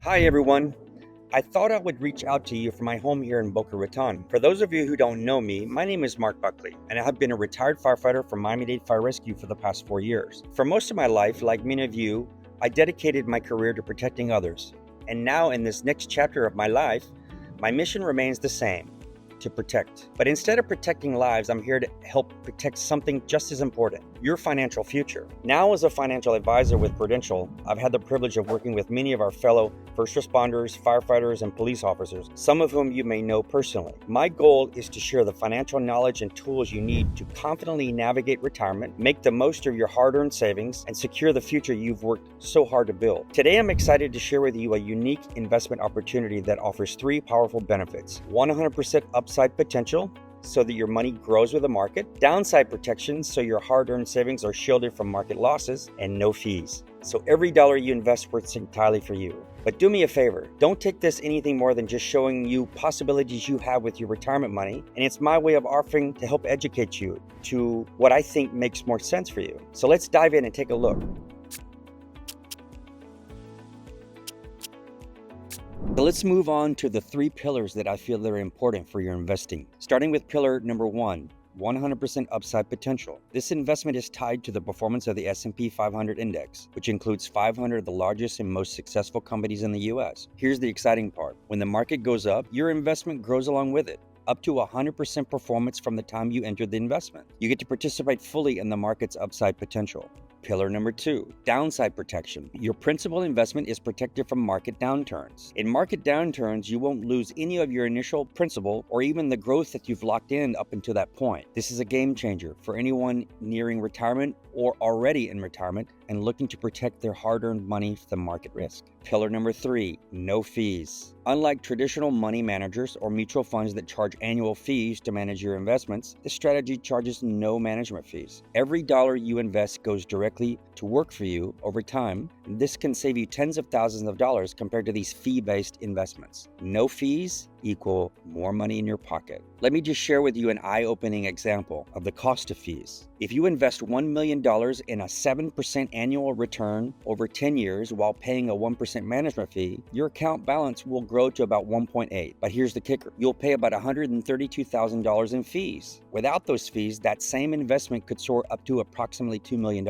Hi everyone. I thought I would reach out to you from my home here in Boca Raton. For those of you who don't know me, my name is Mark Buckley, and I have been a retired firefighter for Miami-Dade Fire Rescue for the past 4 years. For most of my life, like many of you, I dedicated my career to protecting others. And now in this next chapter of my life, my mission remains the same, to protect. But instead of protecting lives, I'm here to help protect something just as important, your financial future. Now as a financial advisor with Prudential, I've had the privilege of working with many of our fellow first responders, firefighters, and police officers, some of whom you may know personally. My goal is to share the financial knowledge and tools you need to confidently navigate retirement, make the most of your hard-earned savings, and secure the future you've worked so hard to build. Today, I'm excited to share with you a unique investment opportunity that offers 3 powerful benefits: 100% upside potential, so that your money grows with the market; downside protection, so your hard-earned savings are shielded from market losses; and no fees, so every dollar you invest works entirely for you. But do me a favor, don't take this anything more than just showing you possibilities you have with your retirement money, and it's my way of offering to help educate you to what I think makes more sense for you. So let's dive in and take a look. So let's move on to the 3 pillars that I feel that are important for your investing. Starting with pillar number 1, 100% upside potential. This investment is tied to the performance of the S&P 500 index, which includes 500 of the largest and most successful companies in the US. Here's the exciting part. When the market goes up, your investment grows along with it, up to 100% performance from the time you entered the investment. You get to participate fully in the market's upside potential. Pillar number 2, downside protection. Your principal investment is protected from market downturns. In market downturns, you won't lose any of your initial principal or even the growth that you've locked in up until that point. This is a game changer for anyone nearing retirement or already in retirement and looking to protect their hard-earned money from market risk. Pillar number 3, no fees. Unlike traditional money managers or mutual funds that charge annual fees to manage your investments, this strategy charges no management fees. Every dollar you invest goes directly to work for you over time. This can save you tens of thousands of dollars compared to these fee-based investments. No fees equal more money in your pocket. Let me just share with you an eye-opening example of the cost of fees. If you invest $1 million in a 7% annual return over 10 years while paying a 1% management fee, your account balance will grow to about 1.8. But here's the kicker. You'll pay about $132,000 in fees. Without those fees, that same investment could soar up to approximately $2 million.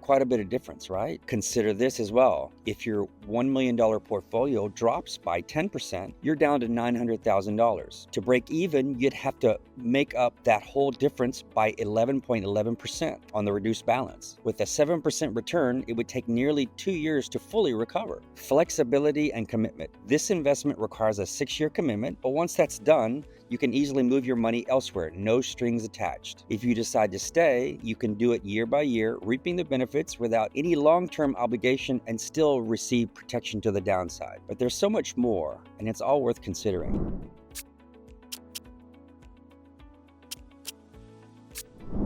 Quite a bit of difference, right? Consider this as well. If your $1 million portfolio drops by 10%, you're down to $900,000. To break even, you'd have to make up that whole difference by 11.11% on the reduced balance. With a 7% return, it would take nearly 2 years to fully recover. Flexibility and commitment. This investment requires a 6-year commitment, but once that's done, you can easily move your money elsewhere, no strings attached. If you decide to stay, you can do it year by year, reaping the benefits without any long-term obligation and still receive protection to the downside. But there's so much more, and it's all worth considering.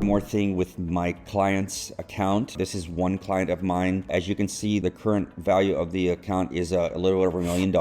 More thing with my client's account. This is one client of mine. As you can see, the current value of the account is a little over $1 million.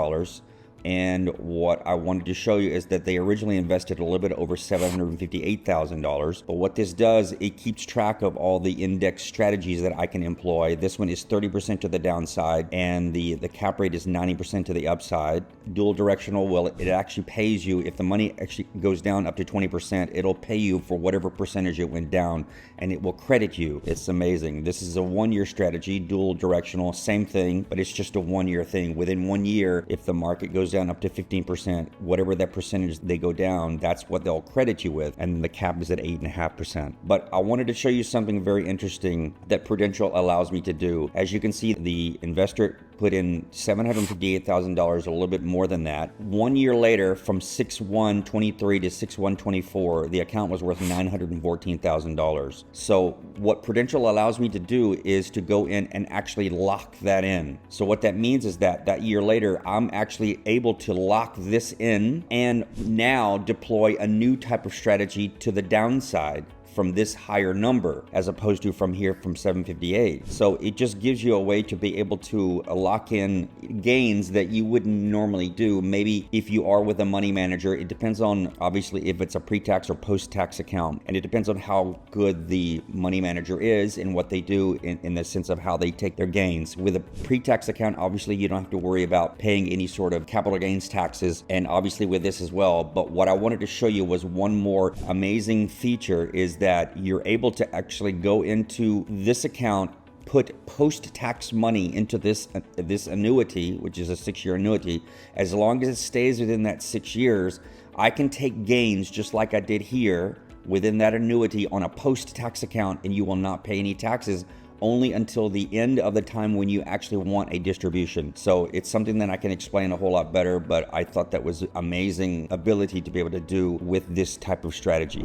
And what I wanted to show you is that they originally invested a little bit over $758,000. But what this does, it keeps track of all the index strategies that I can employ. This one is 30% to the downside, and the cap rate is 90% to the upside. Dual directional, well, it actually pays you. If the money actually goes down up to 20%, it'll pay you for whatever percentage it went down, and it will credit you. It's amazing. This is a 1-year strategy, dual directional, same thing, but it's just a 1-year thing. Within 1 year, if the market goes down up to 15%, whatever that percentage they go down, that's what they'll credit you with, and the cap is at 8.5%. But I wanted to show you something very interesting that Prudential allows me to do. As you can see, the investor put in $758,000, a little bit more than that. 1 year later, from 6/1/23 to 6/1/24, the account was worth $914,000. So what Prudential allows me to do is to go in and actually lock that in. So what that means is that that year later, I'm actually able to lock this in and now deploy a new type of strategy to the downside from this higher number as opposed to from here from 758. So it just gives you a way to be able to lock in gains that you wouldn't normally do. Maybe if you are with a money manager, it depends on obviously if it's a pre-tax or post-tax account, and it depends on how good the money manager is and what they do in the sense of how they take their gains. With a pre-tax account, obviously you don't have to worry about paying any sort of capital gains taxes, and obviously with this as well. But what I wanted to show you was one more amazing feature, is that you're able to actually go into this account, put post-tax money into this annuity, which is a 6-year annuity. As long as it stays within that 6 years, I can take gains just like I did here within that annuity on a post-tax account, and you will not pay any taxes only until the end of the time when you actually want a distribution. So it's something that I can explain a whole lot better, but I thought that was amazing ability to be able to do with this type of strategy.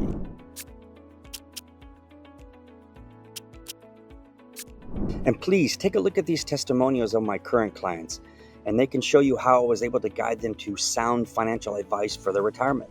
And please take a look at these testimonials of my current clients, and they can show you how I was able to guide them to sound financial advice for their retirement.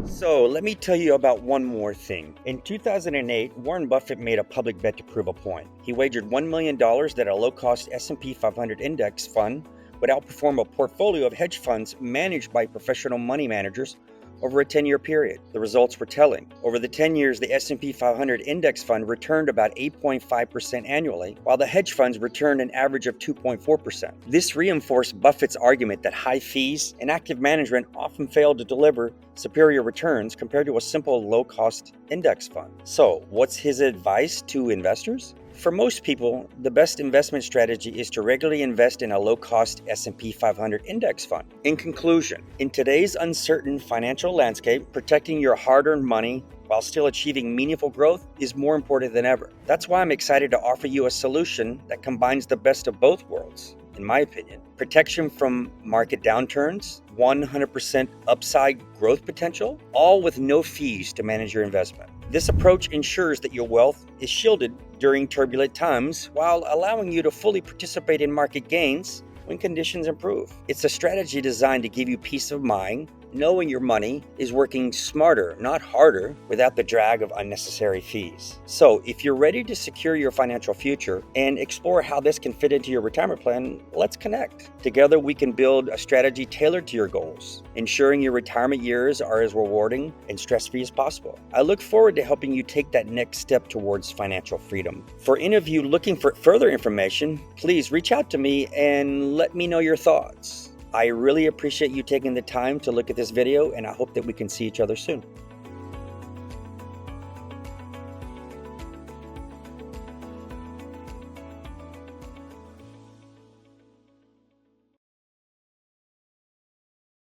So let me tell you about one more thing. In 2008, Warren Buffett made a public bet to prove a point. He wagered $1 million that a low-cost S&P 500 index fund would outperform a portfolio of hedge funds managed by professional money managers over a 10-year period. The results were telling. Over the 10 years, the S&P 500 index fund returned about 8.5% annually, while the hedge funds returned an average of 2.4%. This reinforced Buffett's argument that high fees and active management often fail to deliver superior returns compared to a simple low-cost index fund. So, what's his advice to investors? For most people, the best investment strategy is to regularly invest in a low-cost S&P 500 index fund. In conclusion, in today's uncertain financial landscape, protecting your hard-earned money while still achieving meaningful growth is more important than ever. That's why I'm excited to offer you a solution that combines the best of both worlds, in my opinion. Protection from market downturns, 100% upside growth potential, all with no fees to manage your investment. This approach ensures that your wealth is shielded during turbulent times while allowing you to fully participate in market gains when conditions improve. It's a strategy designed to give you peace of mind, knowing your money is working smarter, not harder, without the drag of unnecessary fees. So if you're ready to secure your financial future and explore how this can fit into your retirement plan, let's connect. Together we can build a strategy tailored to your goals, ensuring your retirement years are as rewarding and stress-free as possible. I look forward to helping you take that next step towards financial freedom. For any of you looking for further information, please reach out to me and let me know your thoughts. I really appreciate you taking the time to look at this video, and I hope that we can see each other soon.